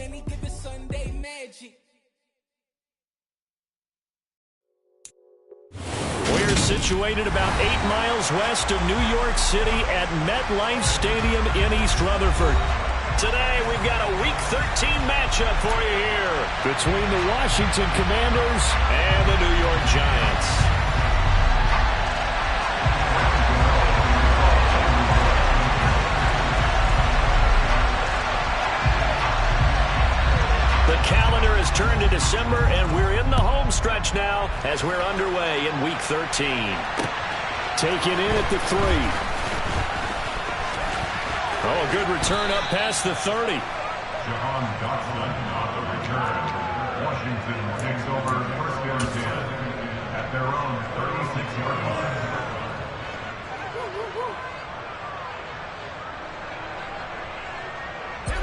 any given Sunday magic. We're situated about 8 miles west of New York City at MetLife Stadium in East Rutherford. Today, we've got a Week 13 matchup for you here between the Washington Commanders and the New York Giants. The calendar has turned to December, and we're in the home stretch now as we're underway in Week 13. Taken in at the 3. Oh, a good return up past the 30. John Dotson on the return. Washington takes over first down 10 at their own 36-yard line.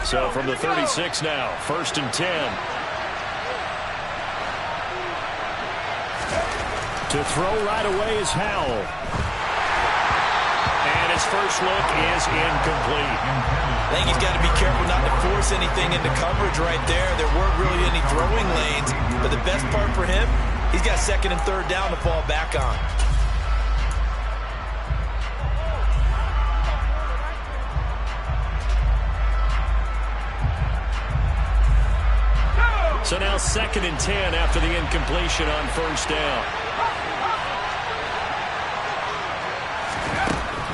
So from the 36 now, 1st and 10. To throw right away is Howell. And his first look is incomplete. I think he's got to be careful not to force anything into coverage right there. There weren't really any throwing lanes. But the best part for him, he's got 2nd and 3rd down to fall back on. So now 2nd and 10 after the incompletion on 1st down.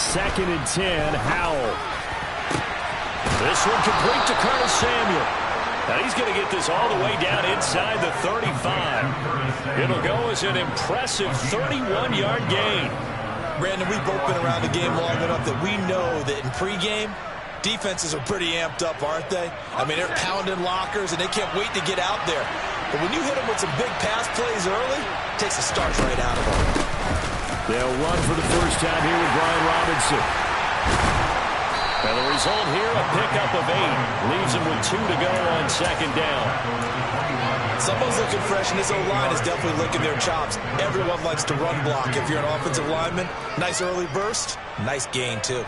2nd and 10, Howell. This one complete to Colonel Samuel. Now he's going to get this all the way down inside the 35. It'll go as an impressive 31-yard gain. Brandon, we've both been around the game long enough that we know that in pregame, defenses are pretty amped up, aren't they? I mean, they're pounding lockers, and they can't wait to get out there. But when you hit them with some big pass plays early, it takes the starch right out of them. They'll run for the first time here with Brian Robinson. And the result here, a pickup of 8. Leaves him with 2 to go on 2nd down. Someone's looking fresh, and this O-line is definitely licking their chops. Everyone likes to run block. If you're an offensive lineman, nice early burst, nice gain, too.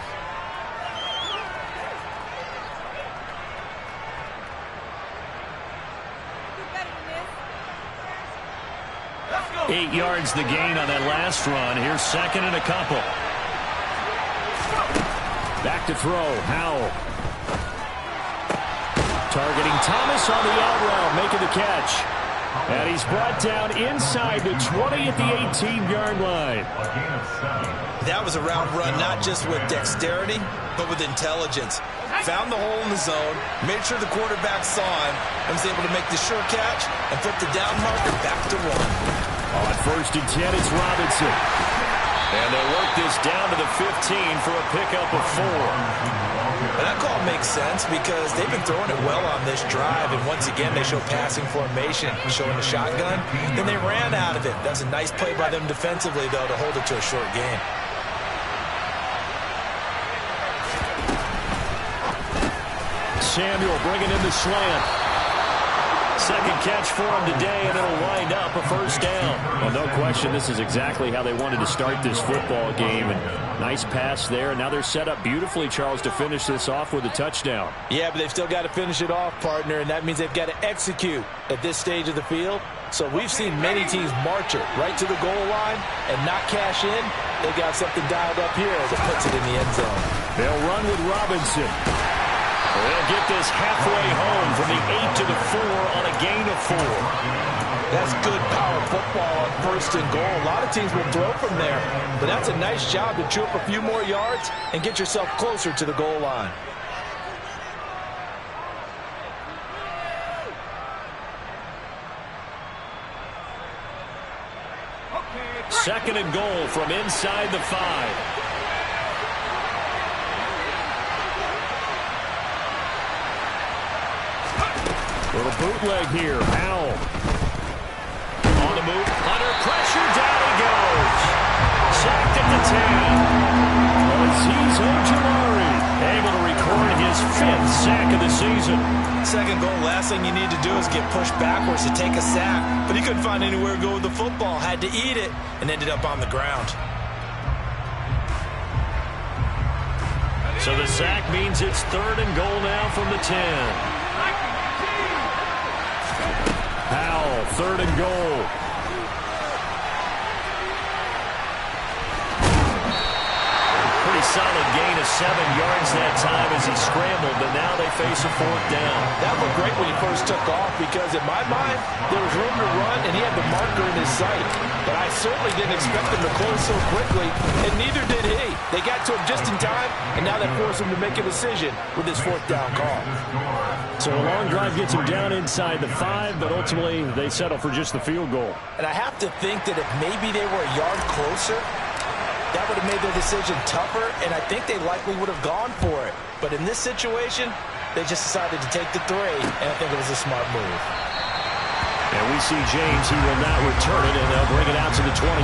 8 yards the gain on that last run. Here's 2nd and a couple. Back to throw. Howell. Targeting Thomas on the out route, making the catch. And he's brought down inside the 20 at the 18-yard line. That was a route run not just with dexterity, but with intelligence. Found the hole in the zone, made sure the quarterback saw him, and was able to make the sure catch and flip the down marker back to 1. On 1st and 10, it's Robinson. And they work this down to the 15 for a pickup of 4. And that call makes sense because they've been throwing it well on this drive. And once again, they show passing formation, showing the shotgun. Then they ran out of it. That's a nice play by them defensively, though, to hold it to a short gain. Samuel bringing in the slant. 2nd catch for him today, and it'll wind up a 1st down. Well, no question, this is exactly how they wanted to start this football game. And nice pass there, and now they're set up beautifully, Charles, to finish this off with a touchdown. Yeah, but they've still got to finish it off, partner, and that means they've got to execute at this stage of the field. So we've seen many teams march it right to the goal line and not cash in. They got something dialed up here that puts it in the end zone. They'll run with Robinson. They'll get this halfway home from the 8 to the 4 on a gain of 4. That's good power football on 1st and goal. A lot of teams will throw from there, but that's a nice job to chew up a few more yards and get yourself closer to the goal line. Second and goal from inside the 5. Little bootleg here. Howell. On the move. Under pressure. Down he goes. Sacked at the 10. Aziz Ojulari able to record his 5th sack of the season. 2nd goal. Last thing you need to do is get pushed backwards to take a sack. But he couldn't find anywhere to go with the football. Had to eat it and ended up on the ground. So the sack means it's 3rd and goal now from the 10. Howell, 3rd and goal. Pretty solid gain of 7 yards that time as he scrambled, but now they face a 4th down. That looked great when he first took off because, in my mind, there was room to run and he had the marker in his sight. But I certainly didn't expect him to close so quickly, and neither did he. They got to him just in time, and now that forced him to make a decision with his 4th down call. So a long drive gets him down inside the 5, but ultimately they settle for just the field goal. And I have to think that if maybe they were a yard closer, that would have made their decision tougher, and I think they likely would have gone for it. But in this situation, they just decided to take the 3, and I think it was a smart move. And we see James. He will not return it, and they'll bring it out to the 25.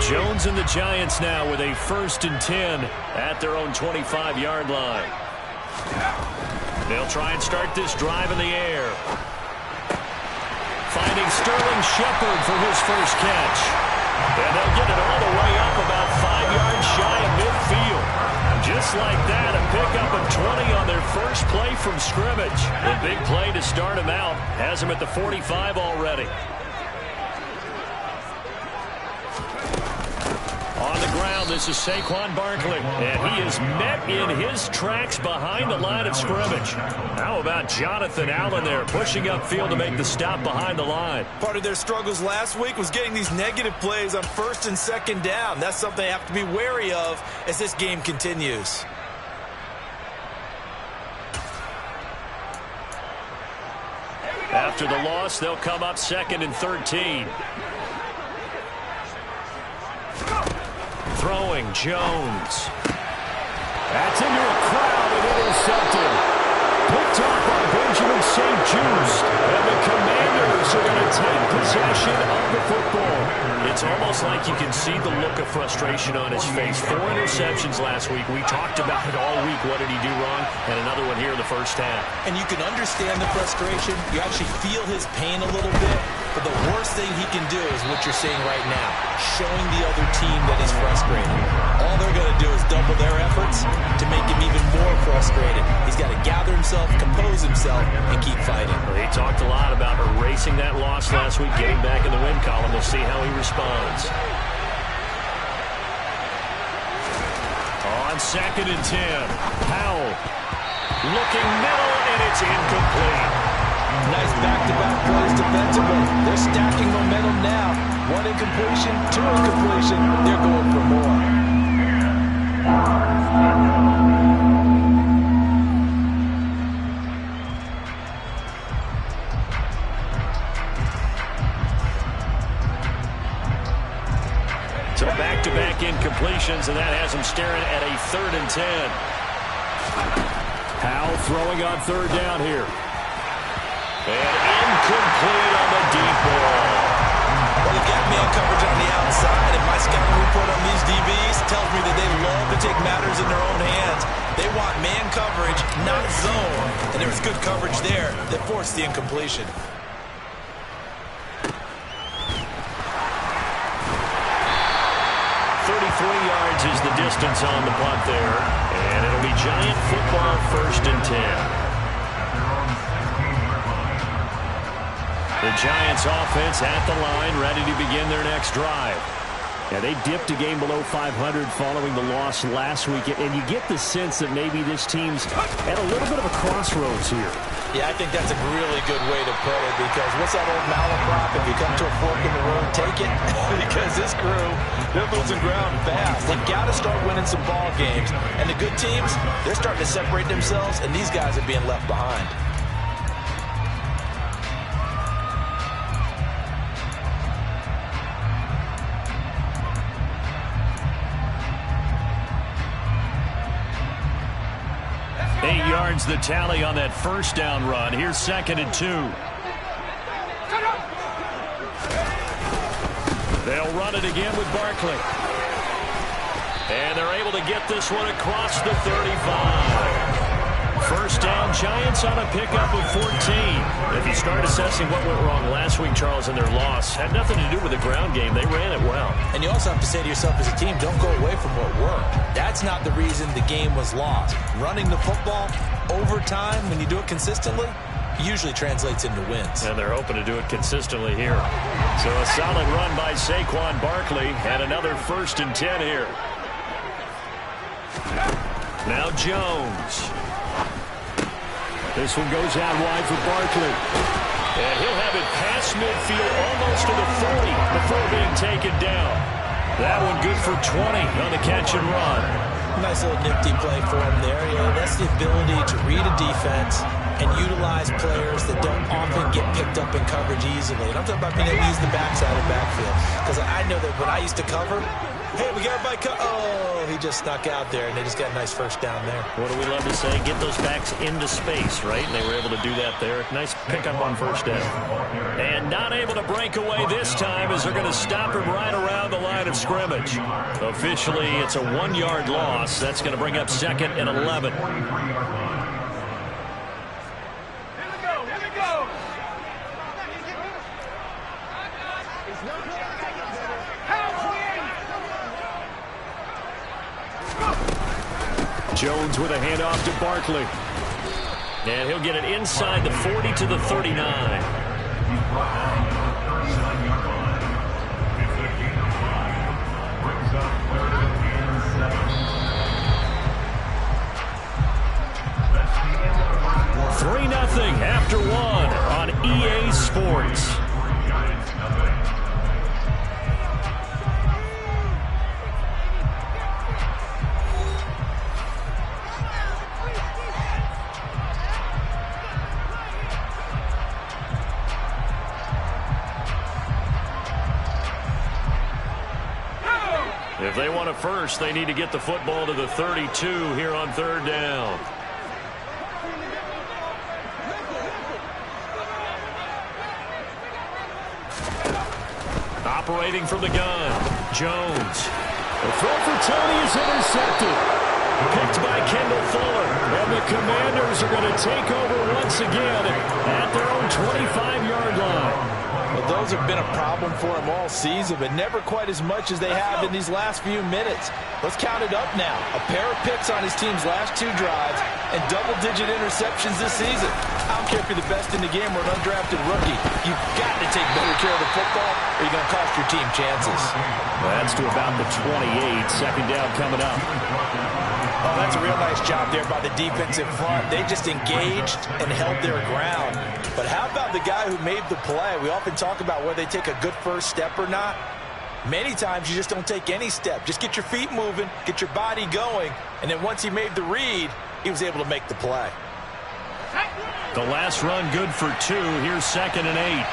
Jones and the Giants now with a 1st and 10 at their own 25-yard line. They'll try and start this drive in the air. Finding Sterling Shepard for his first catch. And they'll get it all the way up about 5 yards shy of midfield. Just like that, a pickup of 20 on their first play from scrimmage. A big play to start him out. Has him at the 45 already. On the ground, this is Saquon Barkley, and he is met in his tracks behind the line of scrimmage. How about Jonathan Allen there, pushing upfield to make the stop behind the line? Part of their struggles last week was getting these negative plays on 1st and 2nd down. That's something they have to be wary of as this game continues. After the loss, they'll come up 2nd and 13. Throwing, Jones. That's into a crowd and intercepted. Picked off by Benjamin St-Juste. And the Commanders are going to take possession of the football. It's almost like you can see the look of frustration on his face. 4 interceptions last week. We talked about it all week. What did he do wrong? And another one here in the first half. And you can understand the frustration. You actually feel his pain a little bit. But the worst thing he can do is what you're seeing right now, showing the other team that he's frustrated. All they're going to do is double their efforts to make him even more frustrated. He's got to gather himself, compose himself, and keep fighting. Well, he talked a lot about erasing that loss last week, getting back in the win column. We'll see how he responds. On 2nd and 10, Howell looking middle, and it's incomplete. Nice back-to-back plays defensively. They're stacking momentum now. 1 incompletion, 2 incompletion. They're going for more. So back-to-back incompletions, and that has him staring at a 3rd and 10. Howell throwing on 3rd down here. And incomplete on the deep ball. Well, they've got man coverage on the outside, and my scouting report on these DBs tells me that they love to take matters in their own hands. They want man coverage, not zone. And there was good coverage there that forced the incompletion. 33 yards is the distance on the punt there. And it'll be Giant football, 1st and 10. The Giants offense at the line, ready to begin their next drive. Yeah, they dipped a game below 500 following the loss last week, and you get the sense that maybe this team's at a little bit of a crossroads here. Yeah, I think that's a really good way to put it, because what's that old malaprop? If you come to a fork in the road, take it. Because this crew, they're losing ground fast. They've got to start winning some ball games. And the good teams, they're starting to separate themselves, and these guys are being left behind. The tally on that 1st down run. Here's 2nd and 2. They'll run it again with Barkley. And they're able to get this one across the 35. 1st down, Giants on a pickup of 14. If you start assessing what went wrong last week, Charles, in their loss, had nothing to do with the ground game. They ran it well. And you also also have to say to yourself as a team, don't go away from what worked. That's not the reason the game was lost. Running the football over time, when you do it consistently, usually translates into wins. And they're hoping to do it consistently here. So a solid run by Saquon Barkley, and another 1st and 10 here. Now Jones. This one goes out wide for Barkley. And he'll have it past midfield, almost to the 40 before being taken down. That one good for 20 on the catch and run. Nice little nifty play for him there. Yeah, that's the ability to read a defense and utilize players that don't often get picked up in coverage easily. And I'm talking about being able to use the backside of backfield. Because I know that when I used to cover, hey, we got everybody oh, he just snuck out there, and they just got a nice 1st down there. What do we love to say? Get those backs into space, right? And they were able to do that there. Nice pickup on 1st down. And not able to break away this time as they're going to stop him right around the line of scrimmage. Officially, it's a 1-yard loss. That's going to bring up 2nd and 11. Jones with a handoff to Barkley. And he'll get it inside the 40 to the 39. Three 3-0 after 1 on EA Sports. If they want a 1st, they need to get the football to the 32 here on 3rd down. Operating from the gun, Jones. The throw for Tony is intercepted. Picked by Kendall Fuller. And the Commanders are going to take over once again at their own 25-yard line. Well, those have been a problem for him all season, but never quite as much as they have in these last few minutes. Let's count it up now. A pair of picks on his team's last 2 drives and double-digit interceptions this season. I don't care if you're the best in the game or an undrafted rookie. You've got to take better care of the football or you're going to cost your team chances. Well, that's to about the 28. 2nd down coming up. Oh, that's a real nice job there by the defensive front. They just engaged and held their ground. But how about the guy who made the play? We often talk about whether they take a good 1st step or not. Many times you just don't take any step. Just get your feet moving, get your body going, and then once he made the read, he was able to make the play. The last run good for 2. Here's 2nd and 8.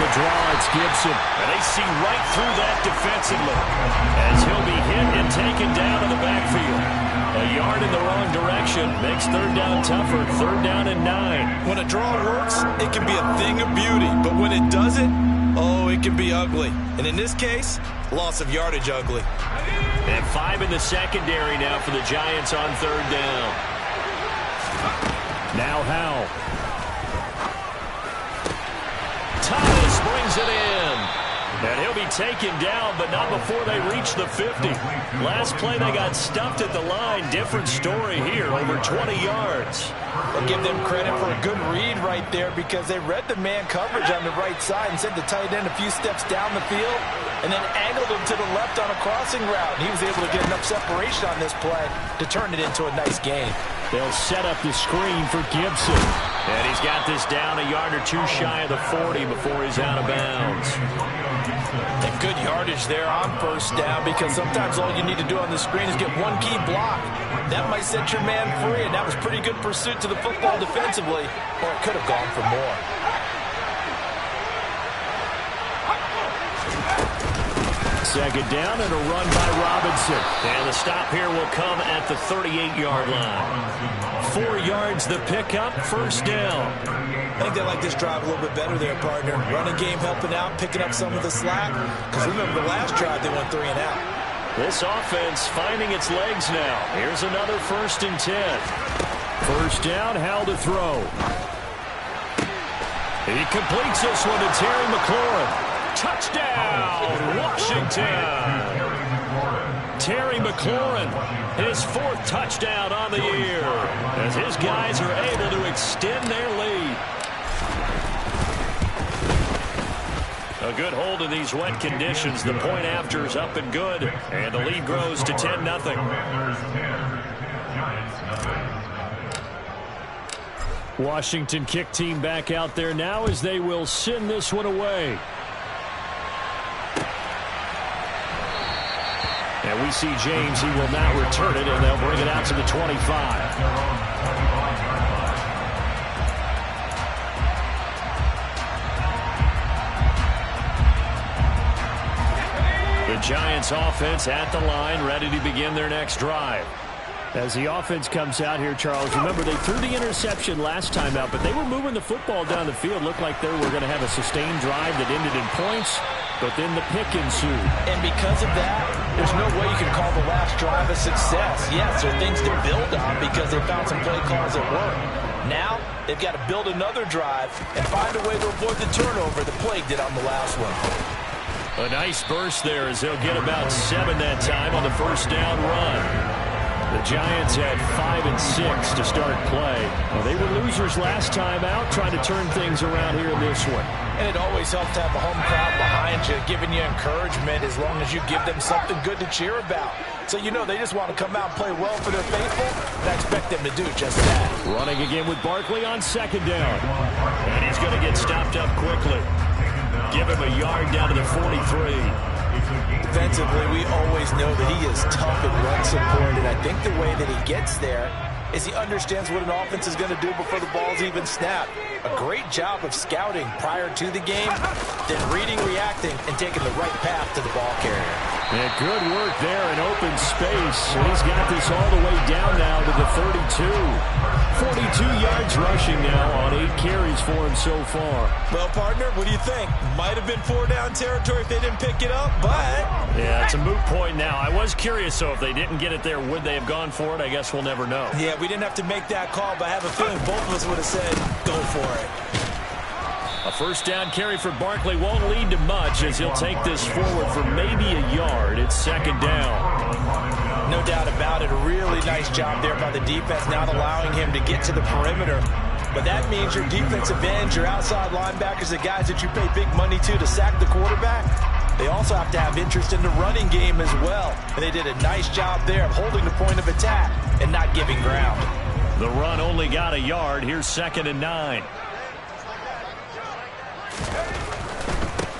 Draw, it's Gibson. And they see right through that defensively as he'll be hit and taken down in the backfield. A yard in the wrong direction makes 3rd down tougher. 3rd down and 9. When a draw works, it can be a thing of beauty. But when it doesn't, oh, it can be ugly. And in this case, loss of yardage ugly. And 5 in the secondary now for the Giants on 3rd down. Now Howell. Thomas brings it in. And he'll be taken down, but not before they reach the 50. Last play, they got stuffed at the line. Different story here, over 20 yards. I'll give them credit for a good read right there because they read the man coverage on the right side and sent the tight end a few steps down the field and then angled him to the left on a crossing route. And he was able to get enough separation on this play to turn it into a nice gain. They'll set up the screen for Gibson. And he's got this down a yard or 2 shy of the 40 before he's out of bounds. And good yardage there on 1st down because sometimes all you need to do on the screen is get one key block. That might set your man free, and that was pretty good pursuit to the football defensively, or it could have gone for more. Second down and a run by Robinson. And the stop here will come at the 38-yard line. 4 yards the pickup, 1st down. I think they like this drive a little bit better there, partner. Running game helping out, picking up some of the slack. Because remember the last drive they went 3 and out. This offense finding its legs now. Here's another 1st and 10. 1st down, Howell to throw. He completes this one to Terry McLaurin. Touchdown, Washington. Terry McLaurin, his 4th touchdown on the year, as his guys are able to extend their lead. A good hold in these wet conditions. The point after is up and good, and the lead grows to 10-0. Washington kick team back out there now as they will send this one away. And we see James. He will not return it, and they'll bring it out to the 25. The Giants offense at the line, ready to begin their next drive. As the offense comes out here, Charles, remember they threw the interception last time out, but they were moving the football down the field. Looked like they were going to have a sustained drive that ended in points, but then the pick ensued. And because of that, there's no way you can call the last drive a success. Yes, there are things to build on because they found some play calls that work. Now, they've got to build another drive and find a way to avoid the turnover the Plague did on the last one. A nice burst there as they'll get about 7 that time on the first down run. The Giants had 5 and 6 to start play. Well, they were losers last time out, trying to turn things around here in this one. And it always helps to have a home crowd behind you, giving you encouragement as long as you give them something good to cheer about. So you know they just want to come out and play well for their faithful, and I expect them to do just that. Running again with Barkley on 2nd down. And he's going to get stopped up quickly. Give him a yard down to the 43. Defensively, we always know that he is tough and run support, and I think the way that he gets there is he understands what an offense is going to do before the ball's even snapped. A great job of scouting prior to the game, then reading, reacting, and taking the right path to the ball carrier. Yeah, good work there in open space. And he's got this all the way down now to the 32. 42 yards rushing now on 8 carries for him so far. Well, partner, what do you think? Might have been 4-down territory if they didn't pick it up, but... Yeah, it's a moot point now. I was curious, so if they didn't get it there, would they have gone for it? I guess we'll never know. Yeah, we didn't have to make that call, but I have a feeling both of us would have said, go for it. A first down carry for Barkley won't lead to much as he'll take this forward for maybe a yard. It's 2nd down. No doubt about it. A really nice job there by the defense, not allowing him to get to the perimeter. But that means your defensive ends, your outside linebackers, the guys that you pay big money to sack the quarterback, they also have to have interest in the running game as well. And they did a nice job there of holding the point of attack and not giving ground. The run only got a yard. Here's 2nd and 9.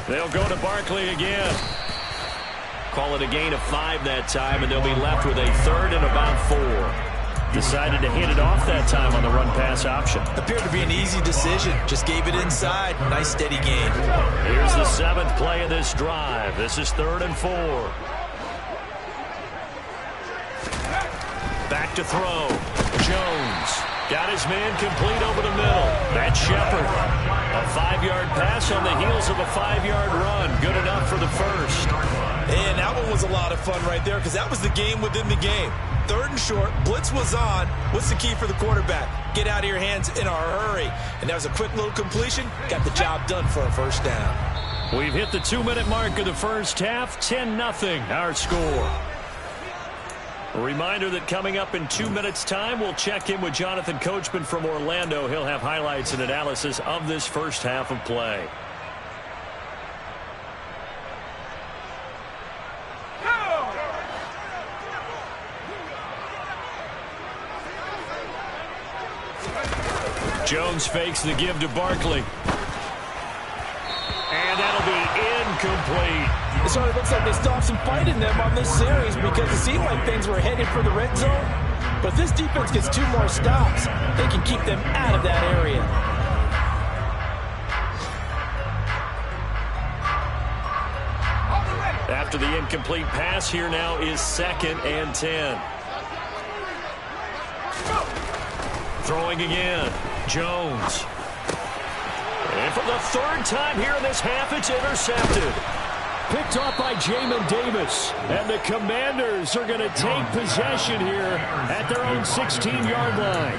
They'll go to Barkley again. Call it a gain of 5 that time, and they'll be left with a 3rd and about 4. Decided to hit it off that time on the run-pass option. Appeared to be an easy decision. Just gave it inside. Nice, steady gain. Here's the 7th play of this drive. This is 3rd and 4. Back to throw. Jones got his man complete over the middle. That's Shepard. A 5-yard pass on the heels of a 5-yard run. Good enough for the first. And that one was a lot of fun right there because that was the game within the game. 3rd and short. Blitz was on. What's the key for the quarterback? Get out of your hands in a hurry. And that was a quick little completion. Got the job done for a first down. We've hit the 2-minute mark of the first half. 10-0 our score. A reminder that coming up in 2 minutes' time, we'll check in with Jonathan Coachman from Orlando. He'll have highlights and analysis of this first half of play. Jones fakes the give to Barkley. And that'll be incomplete. It sort of looks like they stopped some fight in them on this series because it seemed like things were headed for the red zone. But if this defense gets 2 more stops, they can keep them out of that area. After the incomplete pass, here now is 2nd and 10. Throwing again. Jones. And for the 3rd time here in this half, it's intercepted. Picked off by Jamin Davis. And the Commanders are going to take possession here at their own 16-yard line.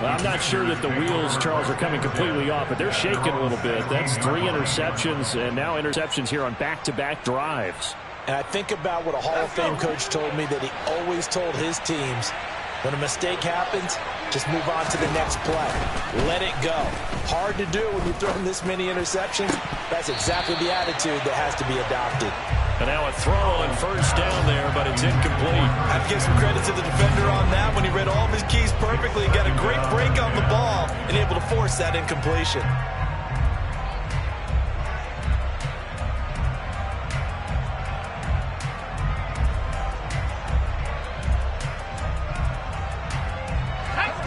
Well, I'm not sure that the wheels, Charles, are coming completely off, but they're shaking a little bit. That's 3 interceptions, and now interceptions here on back-to-back drives. And I think about what a Hall of Fame coach told me that he always told his teams, when a mistake happens, just move on to the next play. Let it go. Hard to do when you're throwing this many interceptions. That's exactly the attitude that has to be adopted. And now a throw on first down there, but it's incomplete. I have to give some credit to the defender on that when he read all of his keys perfectly, got a great break on the ball, and able to force that incompletion.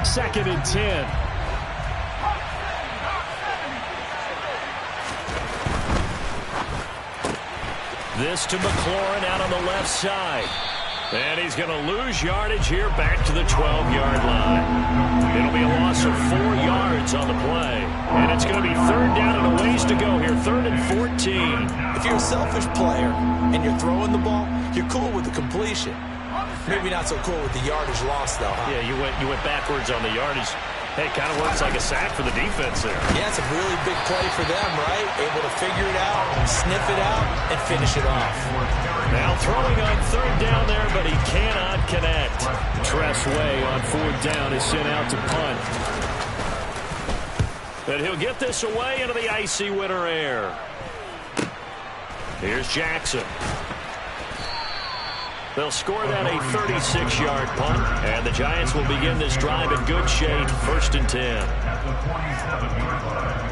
Second and 10. This to McLaurin out on the left side. And he's going to lose yardage here back to the 12-yard line. It'll be a loss of 4 yards on the play. And it's going to be third down and a ways to go here. 3rd and 14. If you're a selfish player and you're throwing the ball, you're cool with the completion. Maybe not so cool with the yardage loss, though, huh? Yeah, you went backwards on the yardage. Hey, kind of works like a sack for the defense there. Yeah, it's a really big play for them, right? Able to figure it out, sniff it out, and finish it off. Now throwing on 3rd down there, but he cannot connect. Tress Way on 4th down is sent out to punt. But he'll get this away into the icy winter air. Here's Jackson. They'll score that a 36-yard punt, and the Giants will begin this drive in good shape, 1st and 10. At the 27-yard line.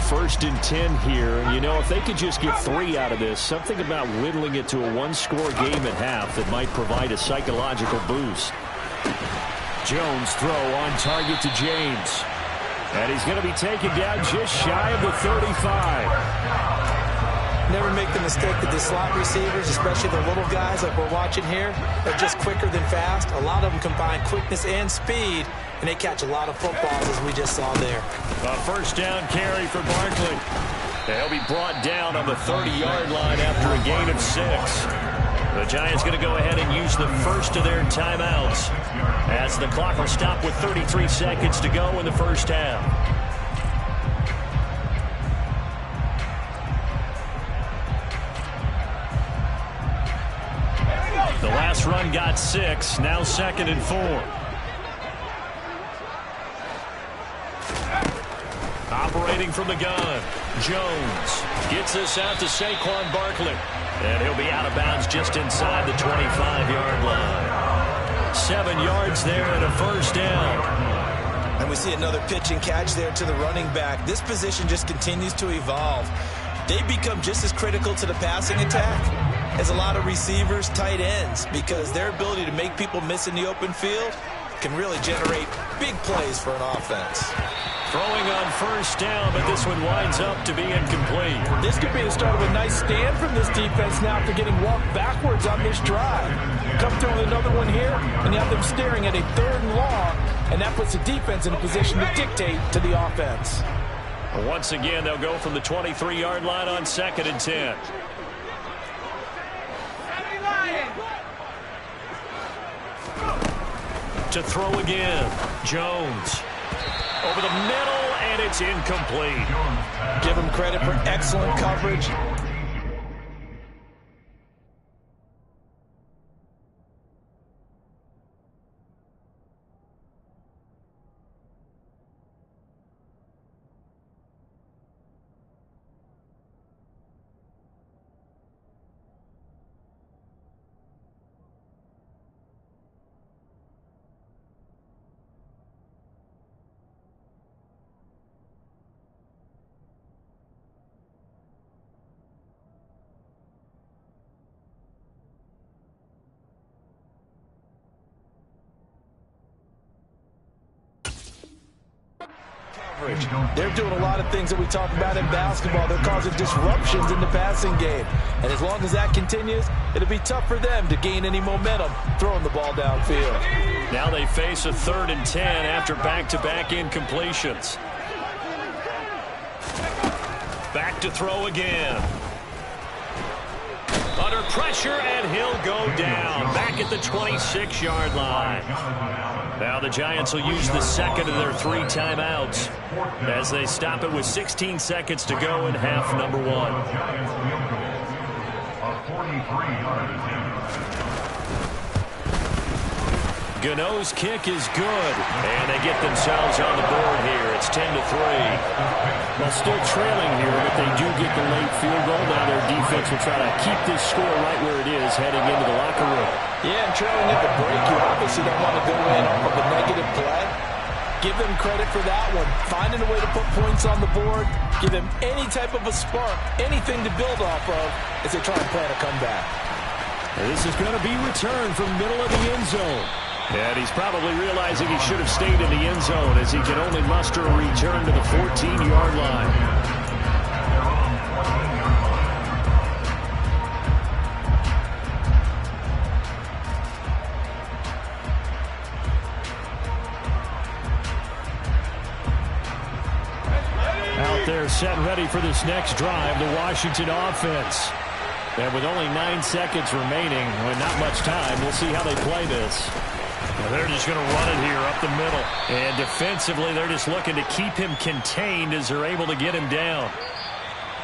1st and 10 here, and you know, if they could just get 3 out of this, something about whittling it to a 1-score game at half that might provide a psychological boost. Jones throw on target to James, and he's going to be taken down just shy of the 35. Never make the mistake that the slot receivers, especially the little guys like we're watching here, are just quicker than fast. A lot of them combine quickness and speed, and they catch a lot of footballs, as we just saw there. A 1st down carry for Barkley. They'll be brought down on the 30-yard line after a gain of 6. The Giants going to go ahead and use the first of their timeouts, as the clock will stop with 33 seconds to go in the first half. The last run got 6, now 2nd and 4. Operating from the gun, Jones gets this out to Saquon Barkley. And he'll be out of bounds just inside the 25-yard line. 7 yards there and a 1st down. And we see another pitch and catch there to the running back. This position just continues to evolve. They become just as critical to the passing attack as a lot of receivers, tight ends, because their ability to make people miss in the open field can really generate big plays for an offense. Throwing on 1st down, but this one winds up to be incomplete. This could be the start of a nice stand from this defense now after getting walked backwards on this drive. Come through with another one here, and you have them staring at a 3rd and long, and that puts the defense in a position to dictate to the offense. Once again, they'll go from the 23-yard line on 2nd and 10. To throw again, Jones. Over the middle, and it's incomplete. Give him credit for excellent coverage. They're doing a lot of things that we talk about in basketball. They're causing disruptions in the passing game. And as long as that continues, it'll be tough for them to gain any momentum throwing the ball downfield. Now they face a 3rd and 10 after back-to-back incompletions. Back to throw again. Under pressure, and he'll go down. Back at the 26-yard line. Now the Giants will use the second of their 3 timeouts as they stop it with 16 seconds to go in half number 1. Gano's kick is good, and they get themselves on the board here. It's 10-3. Well, still trailing here, but they do get the late field goal. Now their defense will try to keep this score right where it is heading into the locker room. Yeah, and trailing at the break, you obviously don't want to go in off of a negative play. Give them credit for that one. Finding a way to put points on the board, give them any type of a spark, anything to build off of as they try and plan a comeback. This is going to be returned from middle of the end zone. And he's probably realizing he should have stayed in the end zone as he can only muster a return to the 14-yard line. Out there set and ready for this next drive, the Washington offense. And with only 9 seconds remaining, with not much time, we'll see how they play this. Well, they're just going to run it here up the middle. And defensively, they're just looking to keep him contained as they're able to get him down.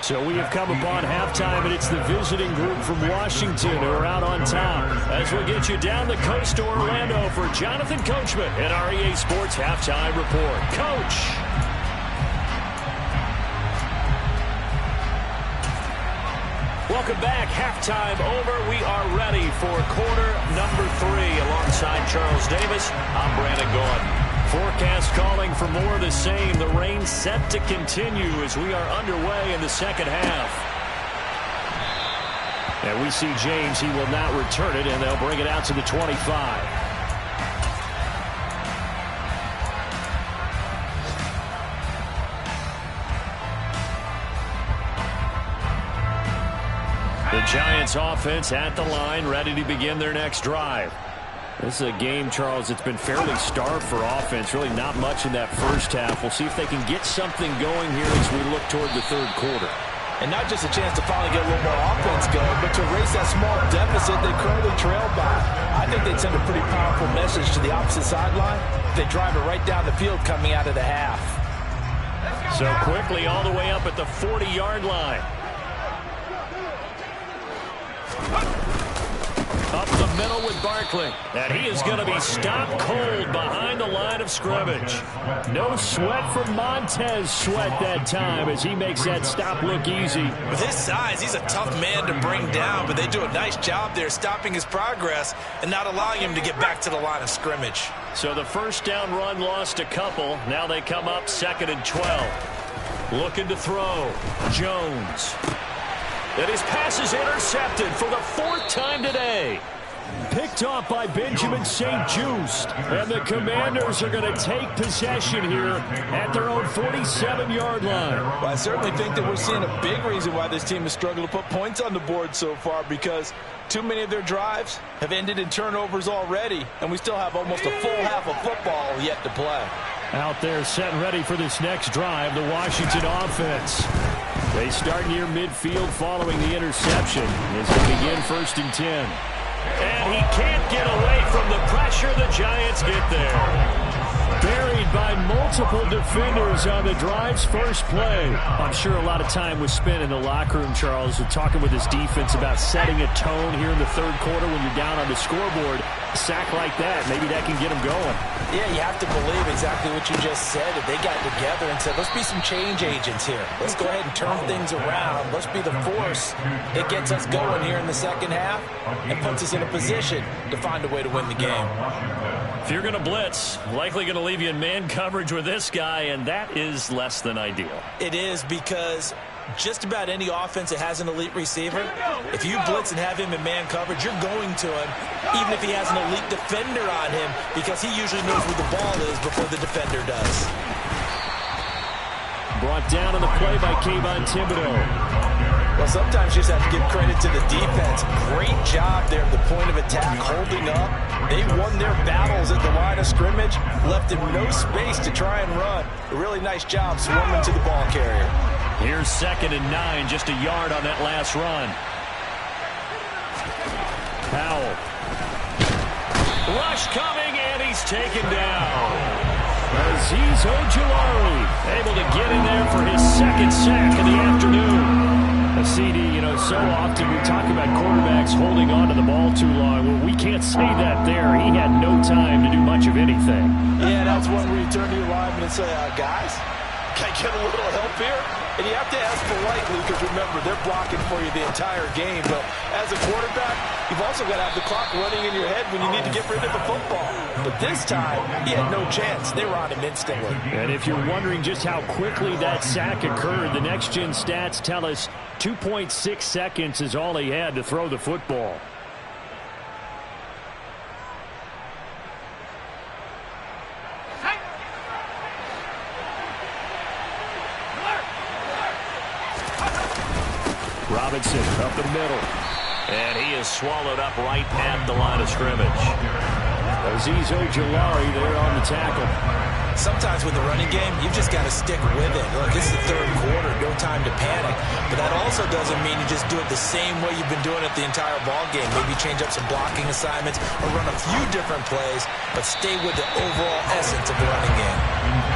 So we have come upon halftime, and it's the visiting group from Washington who are out on top. As we get you down the coast to Orlando for Jonathan Coachman at our EA Sports Halftime Report. Coach! Welcome back. Halftime over. We are ready for quarter number 3. Alongside Charles Davis, I'm Brandon Gordon. Forecast calling for more of the same. The rain set to continue as we are underway in the second half. And we see James. He will not return it, and they'll bring it out to the 25. The Giants offense at the line, ready to begin their next drive. This is a game, Charles, that's been fairly starved for offense. Really not much in that first half. We'll see if they can get something going here as we look toward the third quarter. And not just a chance to finally get a little more offense going, but to erase that small deficit they currently trailed by. I think they'd send a pretty powerful message to the opposite sideline. They drive it right down the field coming out of the half. So quickly all the way up at the 40-yard line. Up the middle with Barkley. And he is going to be stopped cold behind the line of scrimmage. No sweat from Montez Sweat that time as he makes that stop look easy. With his size, he's a tough man to bring down, but they do a nice job there stopping his progress and not allowing him to get back to the line of scrimmage. So the first down run lost a couple. Now they come up 2nd and 12. Looking to throw. Jones. And his pass is intercepted for the 4th time today. Picked off by Benjamin St. Just. And the Commanders are going to take possession here at their own 47-yard line. Well, I certainly think that we're seeing a big reason why this team has struggled to put points on the board so far, because too many of their drives have ended in turnovers already, and we still have almost a full half of football yet to play. Out there set and ready for this next drive, the Washington offense. They start near midfield following the interception as they begin 1st and 10. And he can't get away from the pressure. The Giants get there. Buried by multiple defenders on the drive's first play. I'm sure a lot of time was spent in the locker room, Charles, talking with his defense about setting a tone here in the third quarter when you're down on the scoreboard. A sack like that, maybe that can get them going. Yeah, you have to believe exactly what you just said. If they got together and said, let's be some change agents here. Let's go ahead and turn things around. Let's be the force that gets us going here in the second half and puts us in a position to find a way to win the game. If you're going to blitz, likely going to leave you in man coverage with this guy, and that is less than ideal. It is, because just about any offense that has an elite receiver, if you blitz and have him in man coverage, you're going to him, even if he has an elite defender on him, because he usually knows where the ball is before the defender does. Brought down on the play by Kayvon Thibodeau. Well, sometimes you just have to give credit to the defense. Great job there at the point of attack, holding up. They won their battles at the line of scrimmage, left him no space to try and run. A really nice job swarming to the ball carrier. Here's 2nd and 9, just a yard on that last run. Powell. Rush coming, and he's taken down. Azeez Ojulari able to get in there for his second sack of the afternoon. A CD, you know, so often we talk about quarterbacks holding on to the ball too long. Well, we can't say that there. He had no time to do much of anything. Yeah, that's one where you turn to your lineman and say, guys, can I get a little help here? And you have to ask politely because, remember, they're blocking for you the entire game. But as a quarterback, you've also got to have the clock running in your head when you need to get rid of the football. But this time, he had no chance. They were on him instantly. And if you're wondering just how quickly that sack occurred, the next-gen stats tell us 2.6 seconds is all he had to throw the football. Robinson up the middle. And he is swallowed up right at the line of scrimmage. Azeez Ojulari there on the tackle. Sometimes with the running game, you've just got to stick with it. Look, it's the third quarter, no time to panic. But that also doesn't mean you just do it the same way you've been doing it the entire ball game. Maybe change up some blocking assignments or run a few different plays, but stay with the overall essence of the running game.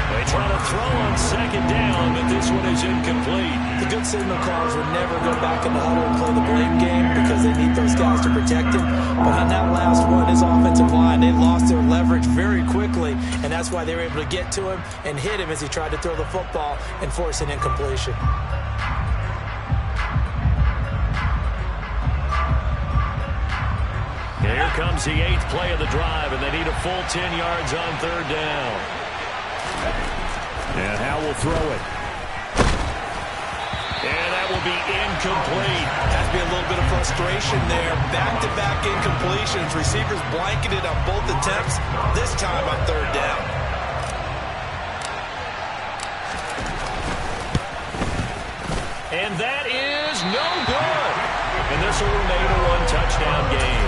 They try to throw on second down, but this one is incomplete. The good signal callers will never go back in the huddle and play the blame game because they need those guys to protect him. But on that last one, his offensive line, they lost their leverage very quickly, and that's why they were able to get to him and hit him as he tried to throw the football and force an incompletion. Here comes the 8th play of the drive, and they need a full 10 yards on third down. And Howe will throw it. And that will be incomplete. Has to be a little bit of frustration there. Back-to-back incompletions. Receivers blanketed on both attempts, this time on third down. And that is no good. And this will remain a one-touchdown game.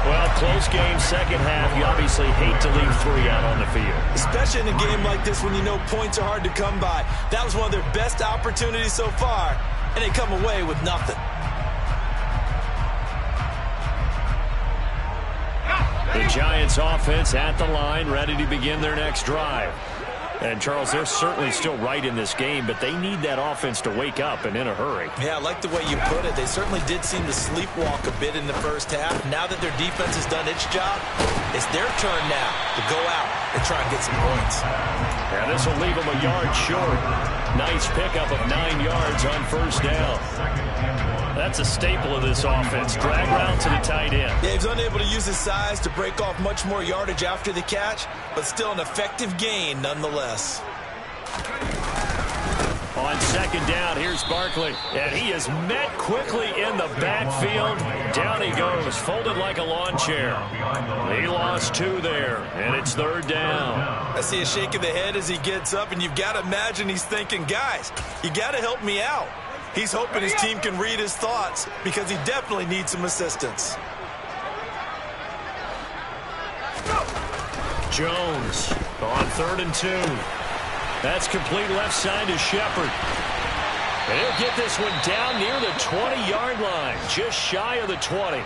Well, close game, second half. You obviously hate to leave 3 out on the field. Especially in a game like this when you know points are hard to come by. That was one of their best opportunities so far, and they come away with nothing. The Giants offense at the line, ready to begin their next drive. And, Charles, they're certainly still right in this game, but they need that offense to wake up and in a hurry. Yeah, I like the way you put it. They certainly did seem to sleepwalk a bit in the first half. Now that their defense has done its job, it's their turn now to go out and try and get some points. Yeah, this will leave them a yard short. Nice pickup of 9 yards on first down. That's a staple of this offense. Drag route to the tight end. Yeah, he's unable to use his size to break off much more yardage after the catch, but still an effective gain nonetheless. On second down, here's Barkley. And he is met quickly in the backfield. Down he goes, folded like a lawn chair. He lost 2 there, and it's third down. I see a shake of the head as he gets up, and you've got to imagine he's thinking, guys, you got to help me out. He's hoping his team can read his thoughts because he definitely needs some assistance. Jones on 3rd and 2. That's complete left side to Shepard. And he'll get this one down near the 20-yard line, just shy of the 20.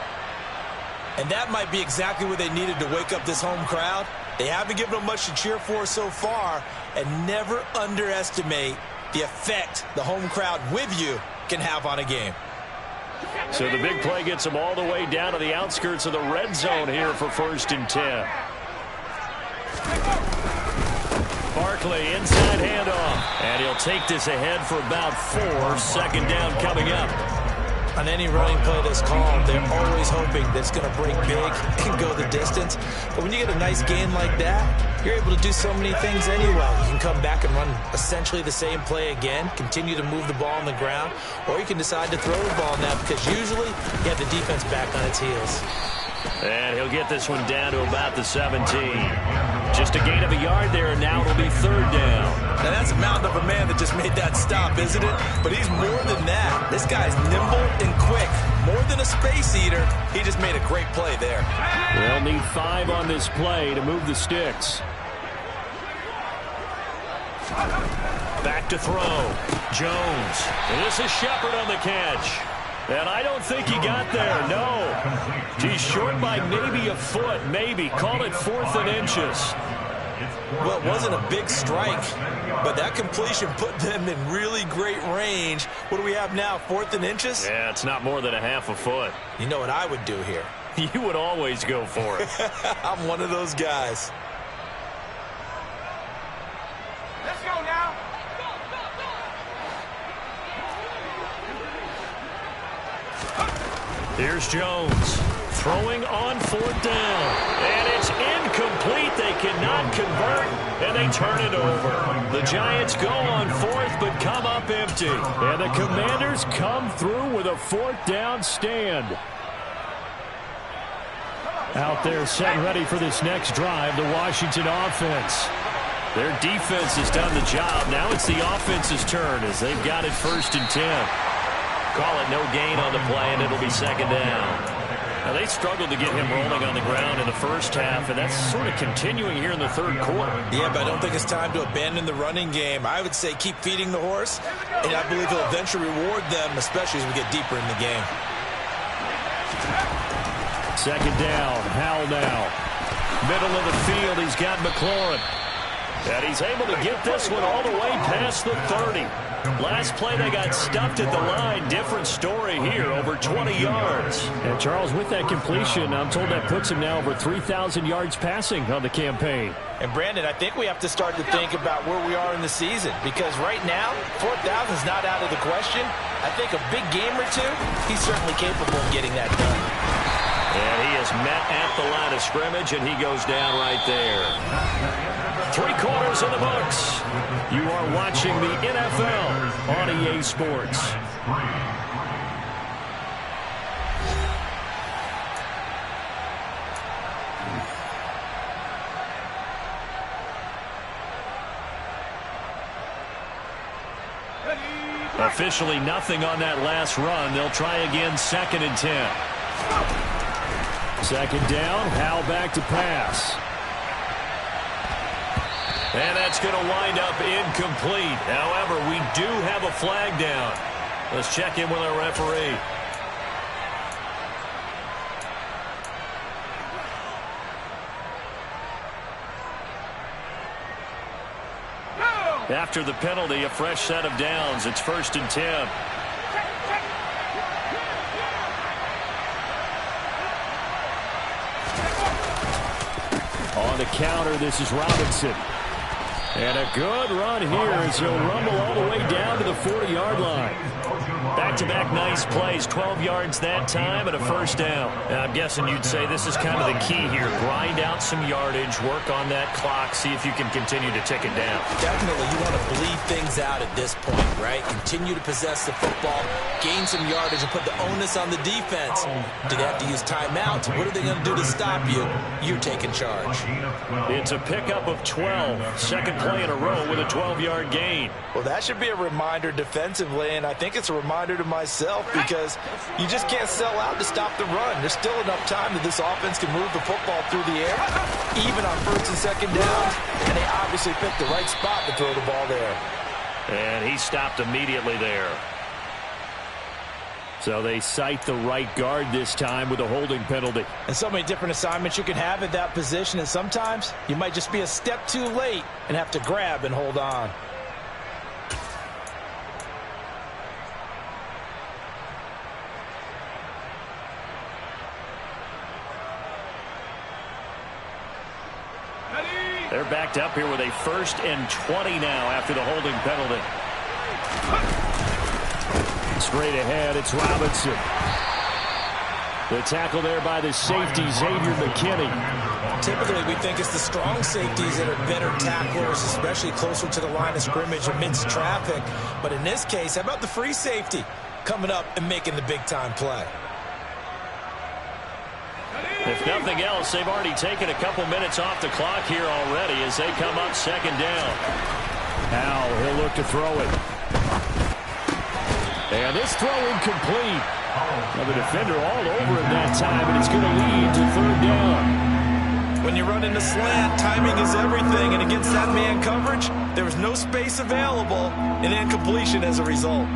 And that might be exactly what they needed to wake up this home crowd. They haven't given them much to cheer for so far, and never underestimate the effect the home crowd with you can have on a game. So the big play gets them all the way down to the outskirts of the red zone here for 1st and 10. Barkley, inside handoff. And he'll take this ahead for about 4. 2nd down coming up. On any running play that's called, they're always hoping that it's going to break big and go the distance. But when you get a nice gain like that, you're able to do so many things anyway. You can come back and run essentially the same play again, continue to move the ball on the ground, or you can decide to throw the ball now because usually you have the defense back on its heels. And he'll get this one down to about the 17. Just a gain of a yard there, and now it'll be 3rd down. Now that's a mountain of a man that just made that stop, isn't it? But he's more than that. This guy's nimble and quick. More than a space eater, he just made a great play there. They'll need 5 on this play to move the sticks. Back to throw. Jones. And this is Shepard on the catch. And I don't think he got there, no. He's short by maybe a foot, maybe. Call it 4th and inches. Well, it wasn't a big strike, but that completion put them in really great range. What do we have now, 4th and inches? Yeah, it's not more than a half a foot. You know what I would do here? You would always go for it. I'm one of those guys. Let's go now. Here's Jones throwing on 4th down. And it's incomplete. They cannot convert, and they turn it over. The Giants go on 4th, but come up empty. And the Commanders come through with a 4th down stand. Out there set and ready for this next drive, the Washington offense. Their defense has done the job. Now it's the offense's turn as they've got it 1st and 10. Call it no gain on the play, and it'll be 2nd down. Now, they struggled to get him rolling on the ground in the first half, and that's sort of continuing here in the 3rd quarter. Yeah, but I don't think it's time to abandon the running game. I would say keep feeding the horse, and I believe he'll eventually reward them, especially as we get deeper in the game. 2nd down, Howell now. Middle of the field, he's got McLaurin. And he's able to get this one all the way past the 30. Last play, they got stuffed at the line. Different story here, over 20 yards. And, Charles, with that completion, I'm told that puts him now over 3,000 yards passing on the campaign. And, Brandon, I think we have to start to think about where we are in the season, because right now, 4,000 is not out of the question. I think a big game or two, he's certainly capable of getting that done. And he is met at the line of scrimmage, and he goes down right there. 3 quarters in the books. You are watching the NFL on EA Sports. Officially nothing on that last run. They'll try again, 2nd and 10. 2nd down, Howell back to pass. And that's going to wind up incomplete. However, we do have a flag down. Let's check in with our referee. After the penalty, a fresh set of downs. It's 1st and 10. On the counter, this is Robinson. And a good run here as he'll rumble all the way down to the 40-yard line. Back-to-back nice plays, 12 yards that time and a 1st down. Now, I'm guessing you'd say this is kind of the key here. Grind out some yardage, work on that clock, see if you can continue to tick it down. Definitely, you want to bleed things out at this point, right? Continue to possess the football, gain some yardage, and put the onus on the defense. Do they have to use timeouts? What are they going to do to stop you? You're taking charge. It's a pickup of 12. 2nd play in a row with a 12-yard gain. Well, that should be a reminder defensively, and I think it's a reminder to myself because you just can't sell out to stop the run. There's still enough time that this offense can move the football through the air, even on 1st and 2nd downs, and they obviously picked the right spot to throw the ball there. And he stopped immediately there. So they cite the right guard this time with a holding penalty. And so many different assignments you can have at that position, and sometimes you might just be a step too late and have to grab and hold on. They're backed up here with a 1st and 20 now after the holding penalty. Straight ahead, it's Robinson. The tackle there by the safety, Xavier McKinney. Typically, we think it's the strong safeties that are better tacklers, especially closer to the line of scrimmage amidst traffic. But in this case, how about the free safety coming up and making the big-time play? If nothing else, they've already taken a couple minutes off the clock here already as they come up 2nd down. Now he'll look to throw it. And this throw incomplete. Now the defender all over him that time, and it's going to lead to 3rd down. When you run in the slant, timing is everything, and against that man coverage, there was no space available, and incompletion as a result.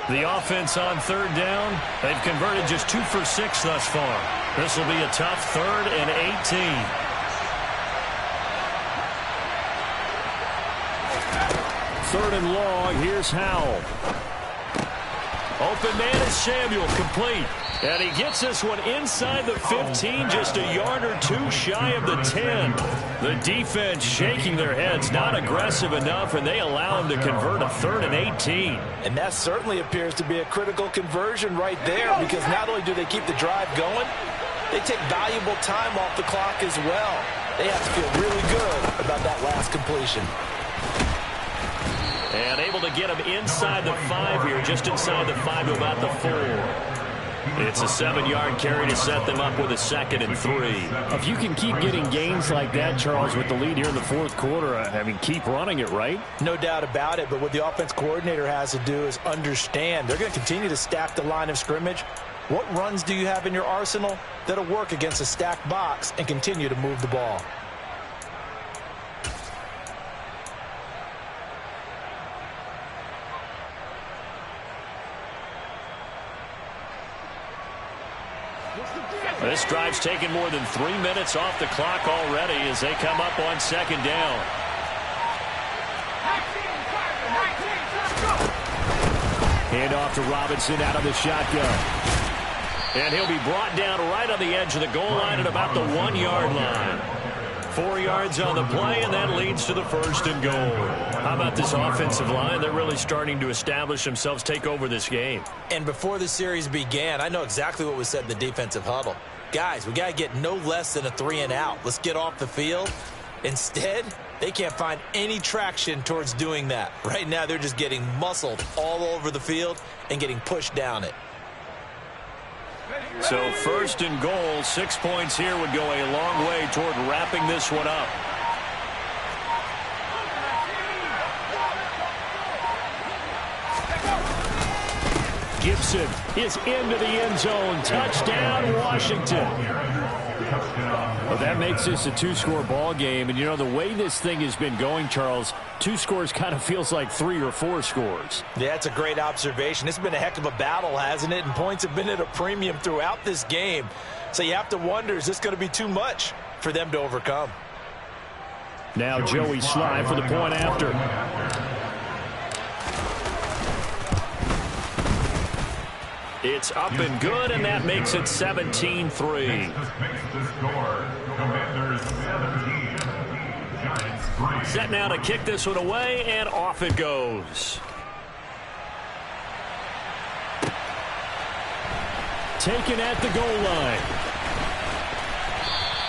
The offense on third down, they've converted just 2 for 6 thus far. This will be a tough 3rd and 18. Third and long, here's Howell. Open man is Samuel, complete. And he gets this one inside the 15, just a yard or 2 shy of the 10. The defense shaking their heads, not aggressive enough, and they allow him to convert a 3rd and 18. And that certainly appears to be a critical conversion right there, because not only do they keep the drive going, they take valuable time off the clock as well. They have to feel really good about that last completion. And able to get him inside the 5 here, just inside the 5 to about the 4. It's a 7-yard carry to set them up with a 2nd and 3. If you can keep getting gains like that, Charles, with the lead here in the 4th quarter, I mean, keep running it, right? No doubt about it, but what the offense coordinator has to do is understand they're going to continue to stack the line of scrimmage. What runs do you have in your arsenal that'll work against a stacked box and continue to move the ball? This drive's taken more than 3 minutes off the clock already as they come up on 2nd down. Hand off to Robinson out of the shotgun. And he'll be brought down right on the edge of the goal line at about the 1-yard line. 4 yards on the play, and that leads to the 1st and goal. How about this offensive line? They're really starting to establish themselves, take over this game. And before the series began, I know exactly what was said in the defensive huddle. Guys, we got to get no less than a 3 and out. Let's get off the field. Instead, they can't find any traction towards doing that. Right now, they're just getting muscled all over the field and getting pushed down it. So 1st and goal, 6 points here would go a long way toward wrapping this one up. Gibson is into the end zone. Touchdown, Washington. Well, that makes this a 2-score ball game. And, you know, the way this thing has been going, Charles, 2 scores kind of feels like 3 or 4 scores. Yeah, that's a great observation. It's been a heck of a battle, hasn't it? And points have been at a premium throughout this game. So you have to wonder, is this going to be too much for them to overcome? Now Joey Sly for the point after. It's up and good, and that makes it 17-3. Set now to kick this one away, and off it goes. Taken at the goal line.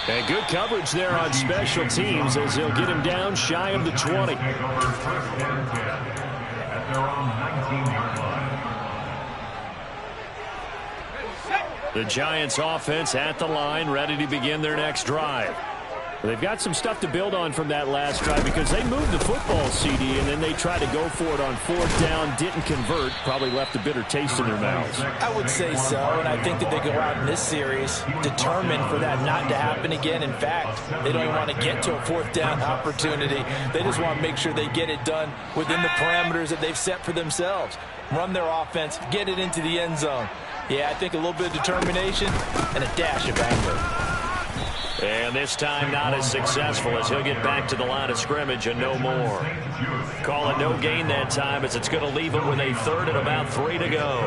And good coverage there on special teams as they'll get him down shy of the 20. The Giants offense at the line, ready to begin their next drive. They've got some stuff to build on from that last drive because they moved the football, CD, and then they tried to go for it on 4th down, didn't convert, probably left a bitter taste in their mouths. I would say so, and I think that they go out in this series determined for that not to happen again. In fact, they don't even want to get to a 4th down opportunity. They just want to make sure they get it done within the parameters that they've set for themselves. Run their offense, get it into the end zone. Yeah, I think a little bit of determination and a dash of anger. And this time not as successful as he'll get back to the line of scrimmage and no more. Call it no gain that time as it's going to leave him with a 3rd and about 3 to go.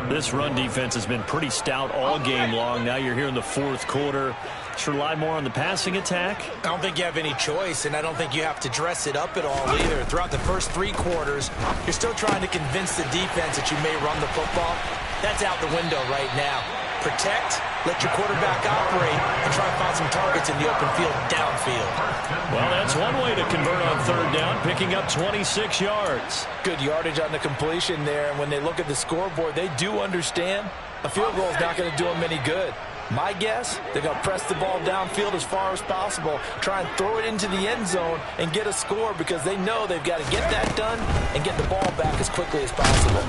This run defense has been pretty stout all game long. Now you're here in the 4th quarter. Should rely more on the passing attack? I don't think you have any choice, and I don't think you have to dress it up at all either. Throughout the first 3 quarters, you're still trying to convince the defense that you may run the football. That's out the window right now. Protect, let your quarterback operate, and try to find some targets in the open field downfield. Well, that's one way to convert on 3rd down, picking up 26 yards. Good yardage on the completion there, and when they look at the scoreboard, they do understand a field goal is not going to do them any good. My guess, they're going to press the ball downfield as far as possible, try and throw it into the end zone and get a score because they know they've got to get that done and get the ball back as quickly as possible.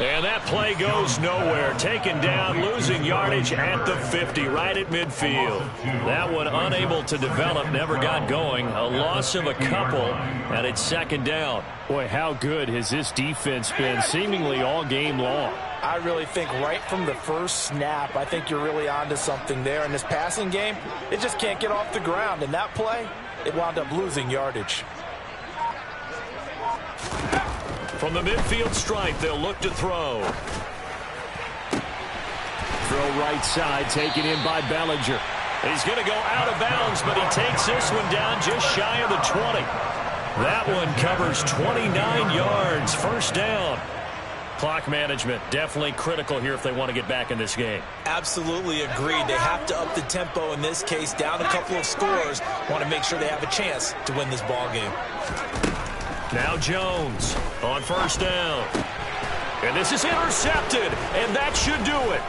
And that play goes nowhere. Taken down, losing yardage at the 50, right at midfield. That one unable to develop, never got going. A loss of a couple, and it's second down. Boy, how good has this defense been seemingly all game long? I really think right from the first snap, I think you're really onto something there. In this passing game, it just can't get off the ground. And that play, it wound up losing yardage. From the midfield stripe, they'll look to throw. Throw right side, taken in by Bellinger. He's going to go out of bounds, but he takes this one down just shy of the 20. That one covers 29 yards, first down. Clock management definitely critical here if they want to get back in this game. Absolutely agreed. They have to up the tempo in this case, down a couple of scores. Want to make sure they have a chance to win this ball game. Now Jones on first down. And this is intercepted, and that should do it.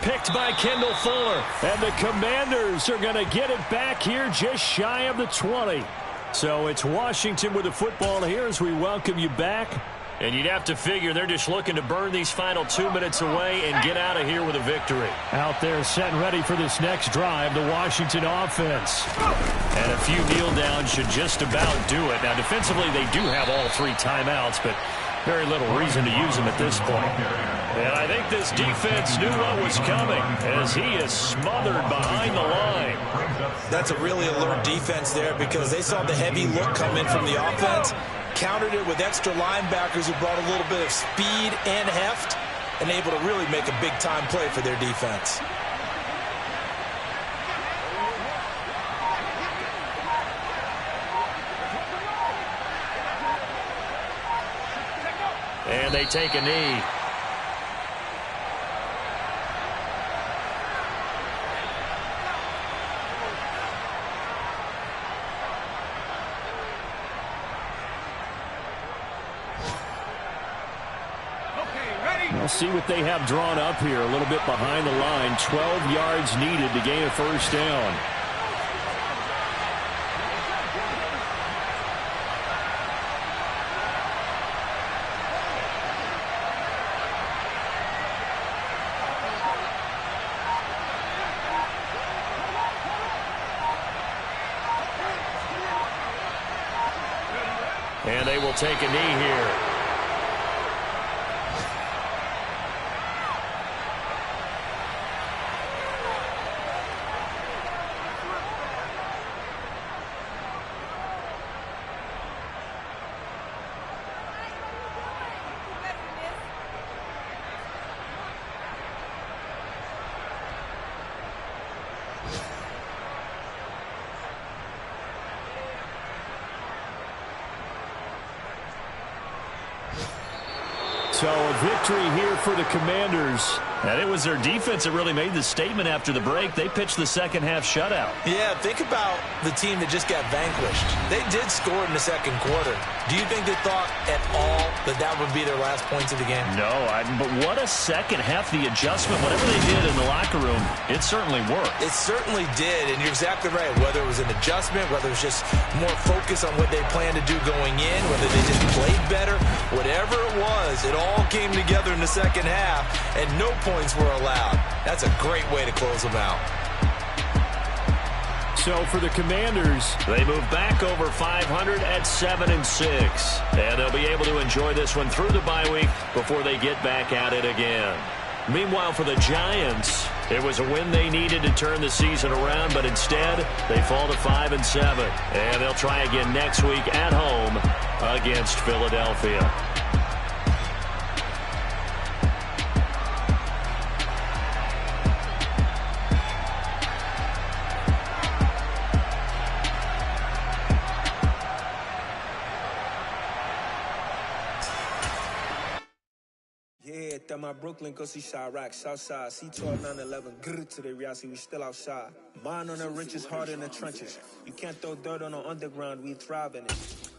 Picked by Kendall Fuller. And the Commanders are going to get it back here just shy of the 20. So it's Washington with the football here as we welcome you back. And you'd have to figure they're just looking to burn these final 2 minutes away and get out of here with a victory. Out there set and ready for this next drive, the Washington offense. And a few kneel downs should just about do it. Now, defensively, they do have all 3 timeouts, but very little reason to use them at this point. And I think this defense knew what was coming as he is smothered behind the line. That's a really alert defense there because they saw the heavy look come in from the offense, countered it with extra linebackers who brought a little bit of speed and heft, and able to really make a big-time play for their defense. And they take a knee. We'll see what they have drawn up here. A little bit behind the line. 12 yards needed to gain a first down. And they will take a knee here. So a victory here for the Commanders. And it was their defense that really made the statement after the break. They pitched the second half shutout. Yeah, think about the team that just got vanquished. They did score in the second quarter. Do you think they thought at all that that would be their last points of the game? No, but what a second half. The adjustment, whatever they did in the locker room, it certainly worked. It certainly did, and you're exactly right. Whether it was an adjustment, whether it was just more focus on what they planned to do going in, whether they just played better, whatever it was, it all came together in the second half, and no points were allowed. That's a great way to close them out. So for the Commanders, they move back over 500 at 7-6. And they'll be able to enjoy this one through the bye week before they get back at it again. Meanwhile, for the Giants, it was a win they needed to turn the season around, but instead they fall to 5-7. And they'll try again next week at home against Philadelphia. That my Brooklyn, go see Chirac, Southside, C12, 911, grrr to the reality, we still outside. Mine on the richest, heart in the trenches. You can't throw dirt on the underground, we thrive in it.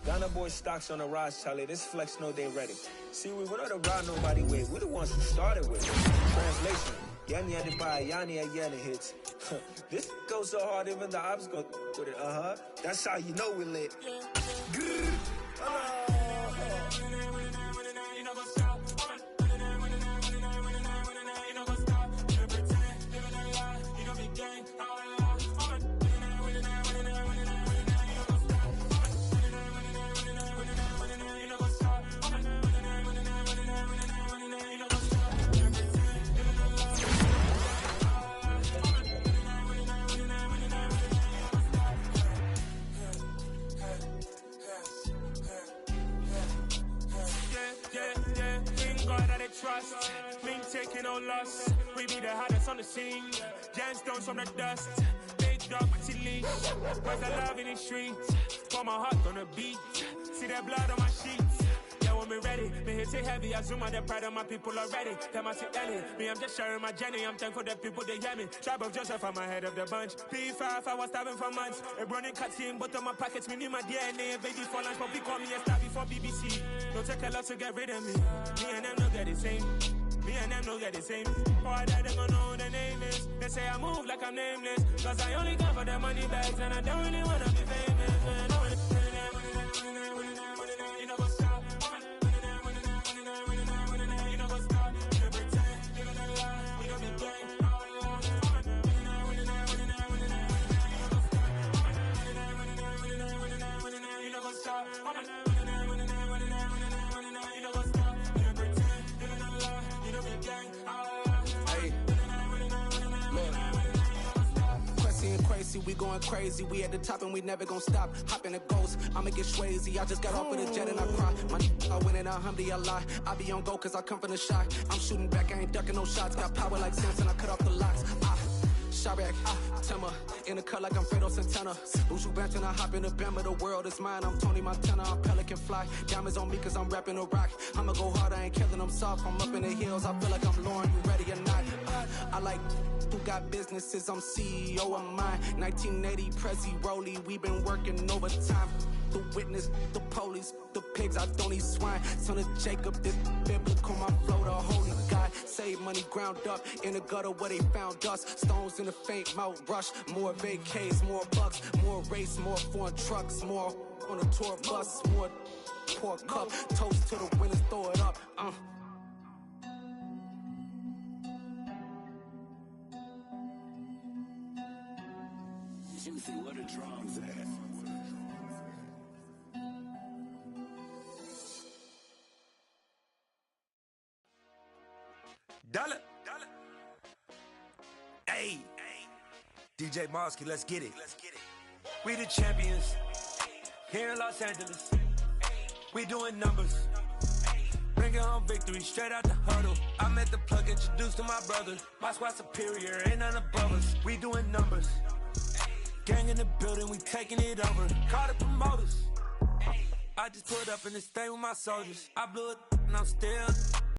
Ghana boy stocks on the rise, Charlie, this flex know they ready. See, we wouldn't ride nobody with, we the ones who started with it. Translation, Yanni had to buy Yanni again it hits. This goes so hard even the ops go with it. That's how you know we lit. Trust, me taking no loss. We be the hottest on the scene. Gemstones from the dust. Big dog with your leash. Where's the love in the streets? Pour my heart on the beat. See that blood on my sheets. Yeah, when we ready, me hit it heavy. I zoom out the pride of my people already. Them I see Ellie. Me, I'm just sharing my journey. I'm thankful that people they hear me. Tribe of Joseph, I'm ahead of the bunch. P5, I was starving for months. A running cutscene, but on my pockets, me knew my DNA. Baby for lunch, but we call me a star before BBC. Don't take a lot to get rid of me. Me and them no get the same. Me and them no get the same. Boy, that they gonna know who the name is. They say I move like I'm nameless. Cause I only come for the money bags. And I don't really wanna be famous, man. You know what's up? You know what's up? You pretend. You gonna lie. We don't be gang. You know what's up? We going crazy, we at the top and we never gonna stop. Hop in a ghost, I'ma get swayzy. I just got off of the jet and I cry. My I win in a Humvee, I lie. I be on go cause I come from the shot. I'm shooting back, I ain't ducking no shots. Got power like Samson, I cut off the locks. Sharek, Timmer, in the cut like I'm Fredo Santana. Buju Banton, I hop in the Bama, the world is mine. I'm Tony Montana, I'm Pelican Fly. Diamonds on me cause I'm rapping a rock. I'ma go hard, I ain't killing them soft. I'm up in the hills, I feel like I'm Lauren, you ready or not? I like who got businesses, I'm CEO of mine. 1980 Prezi Rolly, we been working overtime. The witness, the police, the pigs, I don't eat swine. Son of Jacob, this biblical, my flow, the holy God. Save money ground up in the gutter where they found us. Stones in the faint mouth rush. More vacays, more bucks, more race, more foreign trucks, more on a tour bus, more pour cup. Toast to the winners, throw it up. Juicy, what a drums at. Dollar. Hey. DJ Mosky, let's get it. We the champions. Here in Los Angeles. We doing numbers. Bringing home victory straight out the huddle. I met the plug, introduced to my brother. My squad superior, ain't none above us. We doing numbers. Gang in the building, we taking it over. Call the promoters. I just put up in this thing with my soldiers. I blew it and I'm still